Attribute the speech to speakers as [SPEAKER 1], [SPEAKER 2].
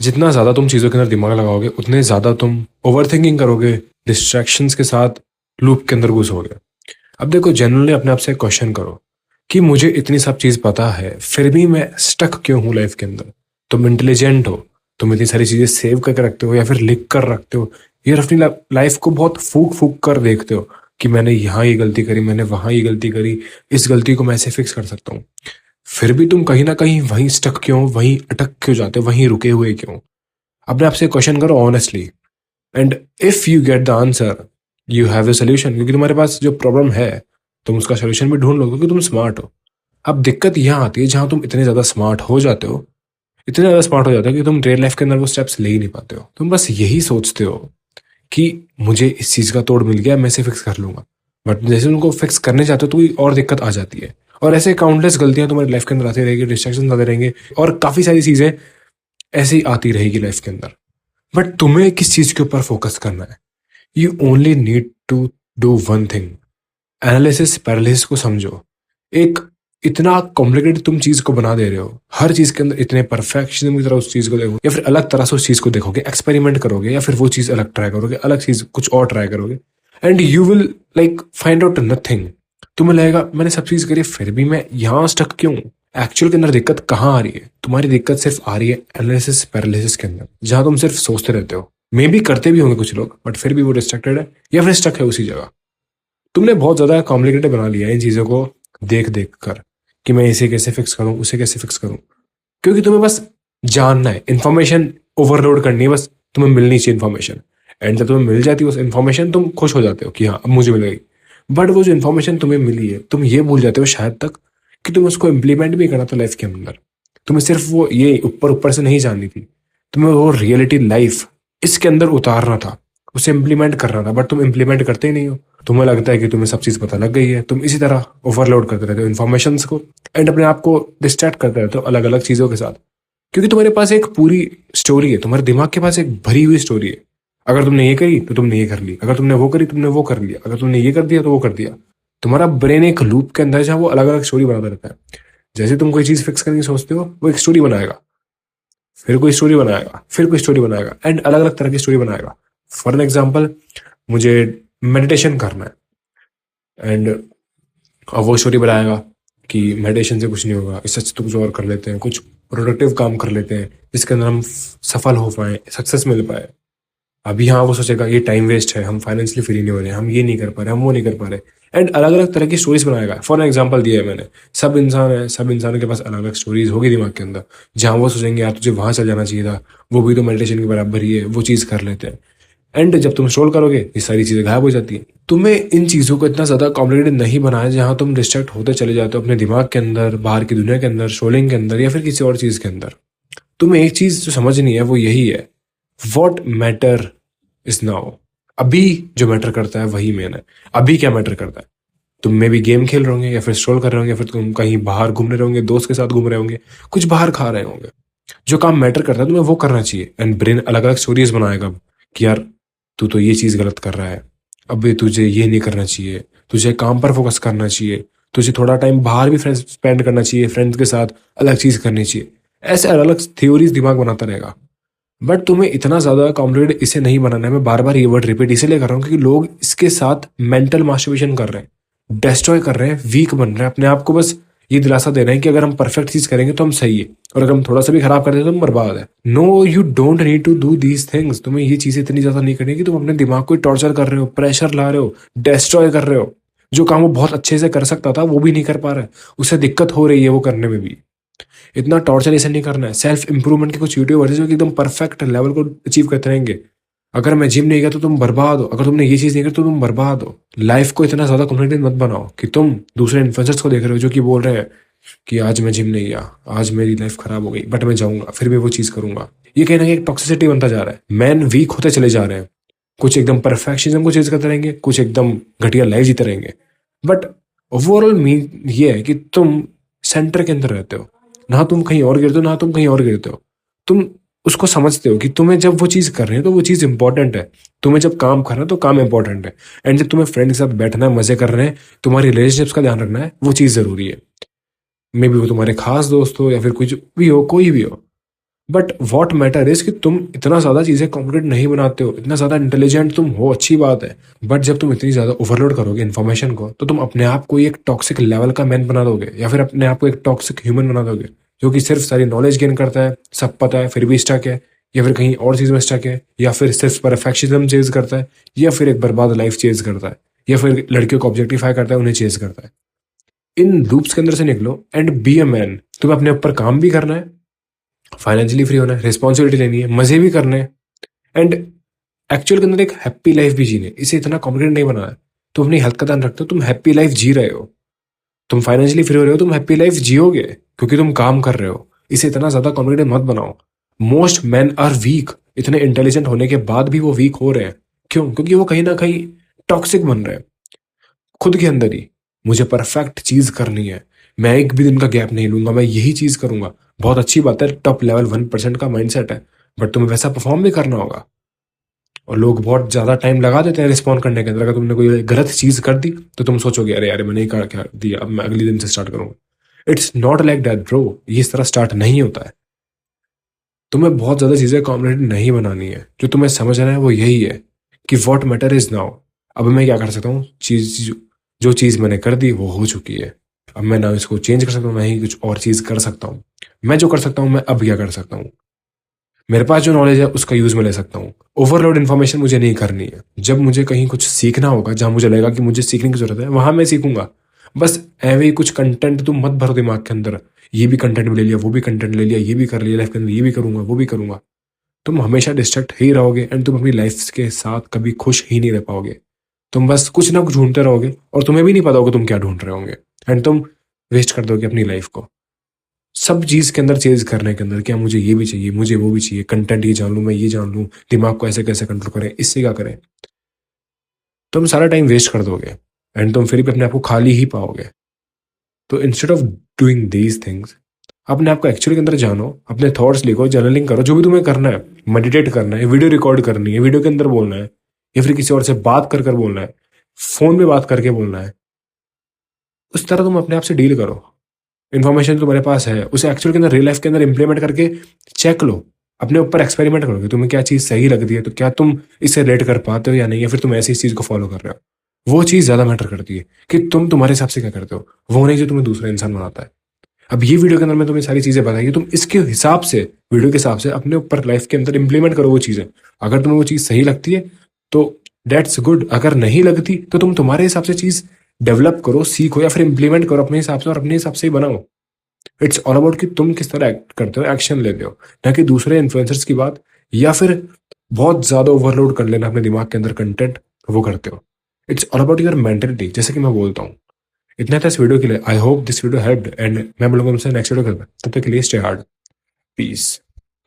[SPEAKER 1] जितना ज़्यादा तुम चीज़ों के अंदर दिमाग लगाओगे उतने ज़्यादा तुम ओवर थिंकिंग करोगे, डिस्ट्रैक्शंस के साथ लूप के अंदर घुसोगे। अब देखो, जनरली अपने आप से क्वेश्चन करो कि मुझे इतनी सब चीज़ पता है फिर भी मैं स्टक क्यों हूँ लाइफ के अंदर। तुम इंटेलिजेंट हो, तुम इतनी सारी चीज़ें सेव करके रखते हो या फिर लिख कर रखते हो, या फिर अपनी लाइफ को बहुत फूक फूक कर देखते हो कि मैंने यहाँ ये गलती करी, मैंने वहाँ ये गलती करी, इस गलती को मैं ऐसे फिक्स कर सकता हूँ। फिर भी तुम कहीं ना कहीं वहीं स्टक क्यों, वहीं अटक क्यों जाते हो, वहीं रुके हुए क्यों। अपने आप से क्वेश्चन करो honestly, and if you get the answer you have a solution, क्योंकि तुम्हारे पास जो प्रॉब्लम है तुम उसका सोल्यूशन भी ढूंढ लो, क्योंकि तुम स्मार्ट हो। अब दिक्कत यहाँ आती है जहां तुम इतने ज्यादा स्मार्ट हो जाते हो, इतने ज्यादा स्मार्ट हो जाते हो कि तुम रियल लाइफ के अंदर वो स्टेप्स ले ही नहीं पाते हो। तुम बस यही सोचते हो कि मुझे इस चीज का तोड़ मिल गया, मैं इसे फिक्स कर लूंगा। बट जैसे उनको फिक्स करने जाते हो तो कोई और दिक्कत आ जाती है, और ऐसे काउंटलेस गलतियां तुम्हारी लाइफ के अंदर आती रहेगी, डिस्ट्रैक्शन आते रहेंगे, और काफी सारी चीजें ऐसे ही आती रहेगी लाइफ के अंदर। बट तुम्हें किस चीज के ऊपर फोकस करना है? You only need to do one thing. Analysis paralysis को समझो। एक इतना कॉम्प्लिकेटेड तुम चीज को बना दे रहे हो, हर चीज के अंदर इतने परफेक्शनिज्म की तरह उस चीज को देखो, या फिर अलग तरह से उस चीज को देखोगे, एक्सपेरिमेंट करोगे, या फिर वो चीज अलग ट्राई करोगे, अलग चीज कुछ और ट्राई करोगे, and you will like find out nothing. तुम्हें लगेगा मैंने सब चीज करी फिर भी मैं यहाँ स्टक क्यों। एक्चुअल के अंदर दिक्कत कहाँ आ रही है? तुम्हारी दिक्कत सिर्फ आ रही है एनालिसिस पैरालिसिस के अंदर, जहां तुम सिर्फ सोचते रहते हो। मे भी करते भी होंगे कुछ लोग, बट फिर भी वो डिस्ट्रैक्टेड है या फिर स्टक है उसी जगह। तुमने बहुत ज्यादा कॉम्प्लिकेटेड बना लिया है इन चीजों को देख देख कर, कि मैं इसे कैसे फिक्स करूं, उसे कैसे फिक्स करूं, क्योंकि तुम्हें बस जानना है, इन्फॉर्मेशन ओवरलोड करनी है, बस तुम्हें मिलनी चाहिए इन्फॉर्मेशन। एंड जब तुम्हें मिल जाती है उस इन्फॉर्मेशन, तुम खुश हो जाते हो कि हाँ अब मुझे मिल गई। बट वो जो इन्फॉर्मेशन तुम्हें मिली है, तुम ये भूल जाते हो शायद तक कि तुम्हें उसको इम्प्लीमेंट भी करना था लाइफ के अंदर। तुम्हें सिर्फ वो ये ऊपर ऊपर से नहीं जाननी थी, तुम्हें वो रियलिटी लाइफ इसके अंदर उतारना था, उसे इम्प्लीमेंट करना था। बट तुम इम्प्लीमेंट करते ही नहीं हो। तुम्हें लगता है कि तुम्हें सब चीज पता लग गई है, तुम इसी तरह ओवरलोड करते रहते हो इन्फॉर्मेशन को, एंड अपने आप को डिस्ट्रैक्ट करते रहते हो अलग अलग चीजों के साथ। क्योंकि तुम्हारे पास एक पूरी स्टोरी है, तुम्हारे दिमाग के पास एक भरी हुई स्टोरी है। अगर तुमने ये करी तो तुमने ये कर ली, अगर तुमने वो करी तुमने वो कर लिया, अगर तुमने ये कर दिया तो वो कर दिया। तुम्हारा ब्रेन एक लूप के अंदर जहाँ वो अलग अलग स्टोरी बनाता रहता है। जैसे तुम कोई चीज फिक्स करने की सोचते हो, वो एक स्टोरी बनाएगा, फिर कोई स्टोरी बनाएगा, फिर कोई स्टोरी बनाएगा, एंड अलग अलग तरह की स्टोरी बनाएगा। फॉर एन एग्जाम्पल, मुझे मेडिटेशन करना है, एंड अब वो स्टोरी बनाएगा कि मेडिटेशन से कुछ नहीं होगा, इससे अच्छा तो कुछ और कर लेते हैं, कुछ प्रोडक्टिव काम कर लेते हैं जिसके अंदर हम सफल हो पाए, सक्सेस मिल पाए। अभी हाँ वो सोचेगा ये टाइम वेस्ट है, हम फाइनेंशियली फ्री नहीं हो रहे, हम ये नहीं कर पा रहे, हम वो नहीं कर पा रहे, एंड अलग अलग तरह की स्टोरीज बनाएगा। फॉर एग्जांपल दिया है मैंने, सब इंसान है, सब इंसानों के पास अलग अलग स्टोरीज होगी दिमाग के अंदर, जहाँ वो सोचेंगे यार तुझे वहां चल जाना चाहिए था, वो भी तो मेडिटेशन के बराबर ही है, वो चीज कर लेते हैं। एंड जब तुम स्क्रॉल करोगे ये सारी चीजें गायब हो जाती है। तुम्हें इन चीजों को इतना ज्यादा कॉम्प्लिकेटेड नहीं बनाया जहां तुम डिस्ट्रैक्ट होते चले जाते हो अपने दिमाग के अंदर, बाहर की दुनिया के अंदर, शोलिंग के अंदर, या फिर किसी और चीज के अंदर। तुम्हें एक चीज जो समझनी है वो यही है, वॉट मैटर इज नाउ। अभी जो मैटर करता है वही मेन है। अभी क्या मैटर करता है? तुम में भी गेम खेल रहे होंगे, या फिर स्क्रॉल कर रहे होंगे, या फिर तुम कहीं बाहर घूम रहे होंगे, दोस्त के साथ घूम रहे होंगे, कुछ बाहर खा रहे होंगे। जो काम मैटर करता है तुम्हें वो करना चाहिए, एंड ब्रेन अलग अलग स्टोरीज बनाएगा कि यार तू तो ये चीज गलत कर रहा है, अबे तुझे ये नहीं करना चाहिए, तुझे काम पर फोकस करना चाहिए, तुझे थोड़ा टाइम बाहर भी फ्रेंड्स स्पेंड करना चाहिए, फ्रेंड्स के साथ अलग चीज करनी चाहिए। ऐसे अलग अलग थ्योरीज दिमाग बनाता रहेगा। बट तुम्हें इतना ज्यादा कॉम्प्लिकेटेड इसे नहीं बनाना है। मैं बार बार ये वर्ड रिपीट इसलिए कर रहा हूँ क्योंकि लोग इसके साथ मेंटल मास्टरबेशन कर रहे हैं, डिस्ट्रॉय कर रहे हैं, वीक बन रहे हैं, अपने आप को बस ये दिलासा दे रहे हैं कि अगर हम परफेक्ट चीज करेंगे तो हम सही है, और अगर हम थोड़ा सा भी खराब करते हैं तो हम बर्बाद है। No, you don't need to do these things. तुम्हें ये चीजें इतनी ज्यादा नहीं करनी कि तुम अपने दिमाग को टॉर्चर कर रहे हो, प्रेशर ला रहे हो, डिस्ट्रॉय कर रहे हो। जो काम वो बहुत अच्छे से कर सकता था वो भी नहीं कर पा रहा है, उसे दिक्कत हो रही है वो करने में भी। इतना टॉर्चर इसे नहीं करना है। सेल्फ इंप्रूवमेंट के कुछ यूट्यूबर्स हैं जो कि एकदम परफेक्ट लेवल को अचीव करते रहेंगे। अगर मैं जिम नहीं गया तो तुम बर्बाद हो, अगर तुमने ये चीज नहीं की तो तुम बर्बाद हो। लाइफ को इतना ज्यादा कॉम्प्लिकेटेड मत बनाओ कि तुम दूसरे इन्फ्लुएंसर्स को देख रहे हो जो कि बोल रहे हैं कि आज मैं जिम नहीं गया, आज मेरी लाइफ खराब हो गई, बट मैं जाऊंगा, फिर भी वो चीज करूंगा। ये कहीं ना कहीं एक टॉक्सिसिटी बनता जा रहा है। मैन वीक होते चले जा रहे हैं। कुछ एकदम परफेक्शनिज्म को चीज करते रहेंगे, कुछ एकदम घटिया लाइफ जीते रहेंगे। बट ओवरऑल मीन ये है कि तुम सेंटर के अंदर रहते हो, ना तुम कहीं और गिरते हो ना तुम कहीं और गिरते हो। तुम उसको समझते हो कि तुम्हें जब वो चीज कर रहे हो तो वो चीज इंपॉर्टेंट है, तुम्हें जब काम करना है तो काम इंपॉर्टेंट है, एंड जब तुम्हें फ्रेंड के साथ बैठना है, मजे कर रहे हैं, तुम्हारी रिलेशनशिप्स का ध्यान रखना है, वो चीज जरूरी है। मे बी वो तुम्हारे खास दोस्त हो या फिर कुछ भी हो, कोई भी हो। बट वॉट मैटर इज कि तुम इतना ज़्यादा चीज़ें कॉम्प्लिकेट नहीं बनाते हो, इतना ज़्यादा इंटेलिजेंट तुम हो, अच्छी बात है। बट जब तुम इतनी ज़्यादा ओवरलोड करोगे इन्फॉर्मेशन को, तो तुम अपने आप को एक टॉक्सिक लेवल का मैन बना दोगे, या फिर अपने आप को एक टॉक्सिक ह्यूमन बना दोगे, जो कि सिर्फ सारी नॉलेज गेन करता है, सब पता है फिर भी स्टक है, या फिर कहीं और चीज़ में स्टक है, या फिर सिर्फ परफेक्शनिज्म चेज करता है, या फिर एक बर्बाद लाइफ चेज करता है, या फिर लड़कियों को ऑब्जेक्टिफाई करता है, उन्हें चेज करता है। इन लूप्स के अंदर से निकलो एंड बी अ मैन। तुम्हें अपने ऊपर काम भी करना है, फाइनेंशियली फ्री होना है, रिस्पॉन्सिबिलिटी लेनी है, मजे भी करने हैं, एंड एक्चुअल के अंदर एक हैप्पी लाइफ भी जीनी है। इसे इतना कॉम्प्लिकेट नहीं बनाना है। तुम अपनी हेल्थ का ध्यान रखते हो, तुम हैप्पी लाइफ जी रहे हो, तुम फाइनेंशियली फ्री हो रहे हो, तुम हैप्पी लाइफ जियोगे क्योंकि तुम काम कर रहे हो। इसे इतना ज्यादा कॉम्प्लिकेट मत बनाओ। Most man are weak. इतने इंटेलिजेंट होने के बाद भी वो वीक हो रहे हैं। क्यों? क्योंकि वो कहीं ना कहीं टॉक्सिक बन रहे हैं खुद के अंदर ही। मुझे परफेक्ट चीज करनी है, मैं एक भी दिन का गैप नहीं लूंगा, मैं यही चीज करूंगा। बहुत अच्छी बात है, टॉप लेवल 1% का माइंडसेट है, बट तुम्हें वैसा परफॉर्म भी करना होगा। और लोग बहुत ज्यादा टाइम लगा देते हैं रिस्पॉन्ड करने के अंदर। अगर तुमने कोई गलत चीज कर दी तो तुम सोचोगे अरे यार मैंने नहीं क्या दिया, अब मैं अगले दिन से स्टार्ट करूंगा। It's not like that bro. ये इस तरह स्टार्ट नहीं होता है। तुम्हें बहुत ज्यादा चीजें कॉम्प्लिकेटेड नहीं बनानी है। जो तुम्हें समझना है वो यही है कि वॉट मैटर इज नाउ। अब मैं क्या कर सकता हूँ, चीज जो चीज मैंने कर दी वो हो चुकी है। अब मैं ना इसको चेंज कर सकता हूँ, ना ही कुछ और चीज कर सकता हूँ। मैं जो कर सकता हूँ मैं अब क्या कर सकता हूँ, मेरे पास जो नॉलेज है उसका यूज मैं ले सकता हूँ। ओवरलोड इन्फॉर्मेशन मुझे नहीं करनी है। जब मुझे कहीं कुछ सीखना होगा, जहां मुझे लगेगा कि मुझे सीखने की जरूरत है, वहां मैं सीखूंगा। बस ऐवे ही कुछ कंटेंट तुम मत भरो दिमाग के अंदर। ये भी कंटेंट ले लिया, वो भी कंटेंट ले लिया, ये भी कर लिया लाइफ के अंदर, ये भी करूंगा, वो भी करूंगा। तुम हमेशा डिस्ट्रैक्ट ही रहोगे एंड तुम अपनी लाइफ के साथ कभी खुश ही नहीं रह पाओगे। तुम बस कुछ ना कुछ ढूंढते रहोगे और तुम्हें भी नहीं पता होगा तुम क्या ढूंढ रहे होंगे, एंड तुम वेस्ट कर दोगे अपनी लाइफ को सब चीज के अंदर चेंज करने के अंदर। क्या मुझे ये भी चाहिए, मुझे वो भी चाहिए, कंटेंट ये जान लूं, मैं ये जान लूं, दिमाग को ऐसे कैसे कंट्रोल करें, इससे क्या करें। तुम सारा टाइम वेस्ट कर दोगे एंड तुम फिर भी अपने आप को खाली ही पाओगे। तो instead of doing these things, अपने आप को एक्चुअली के अंदर जानो, अपने थॉट्स लिखो, जर्नलिंग करो, जो भी तुम्हें करना है। मेडिटेट करना है, वीडियो रिकॉर्ड करनी है, वीडियो के अंदर बोलना है, या फिर किसी और से बात कर कर बोलना है, फोन में बात करके बोलना है। उस तरह तुम अपने आप से डील करो। इन्फॉर्मेशन तुम्हारे पास है, उसे एक्चुअल के अंदर रियल लाइफ के अंदर इंप्लीमेंट करके चेक लो। अपने ऊपर एक्सपेरिमेंट करो कि तुम्हें क्या चीज़ सही लगती है, तो क्या तुम इससे रिलेट कर पाते हो या नहीं, या फिर तुम ऐसी चीज़ को फॉलो कर रहे हो। वो चीज़ ज़्यादा मैटर करती है कि तुम तुम्हारे हिसाब से क्या करते हो, वो नहीं जो तुम्हें दूसरा इंसान बनाता है। अब ये वीडियो के अंदर मैं तुम्हें सारी चीज़ें बताई, तुम इसके हिसाब से, वीडियो के हिसाब से अपने ऊपर लाइफ के अंदर इंप्लीमेंट करो वो चीज़ें। अगर तुम्हें वो चीज़ सही लगती है तो दैट्स गुड, अगर नहीं लगती तो तुम तुम्हारे हिसाब से चीज़ डेवलप करो, सीखो, या फिर इंप्लीमेंट करो अपने हिसाब से, और अपने हिसाब से ही बनाओ। इट्स ऑल अबाउट कि तुम किस तरह एक्ट करते हो, एक्शन लेते हो, ना कि दूसरे इन्फ्लुएंसर्स की बात, या फिर बहुत ज्यादा ओवरलोड कर लेना अपने दिमाग के अंदर कंटेंट, वो करते हो। It's all about your mentality, जैसे कि मैं बोलता हूँ। इतना था इस वीडियो के लिए। I hope this video helped, and मैं बोलूंगा तुमसे नेक्स्ट वीडियो करता, तब तक के लिए स्टे हार्ड, पीस।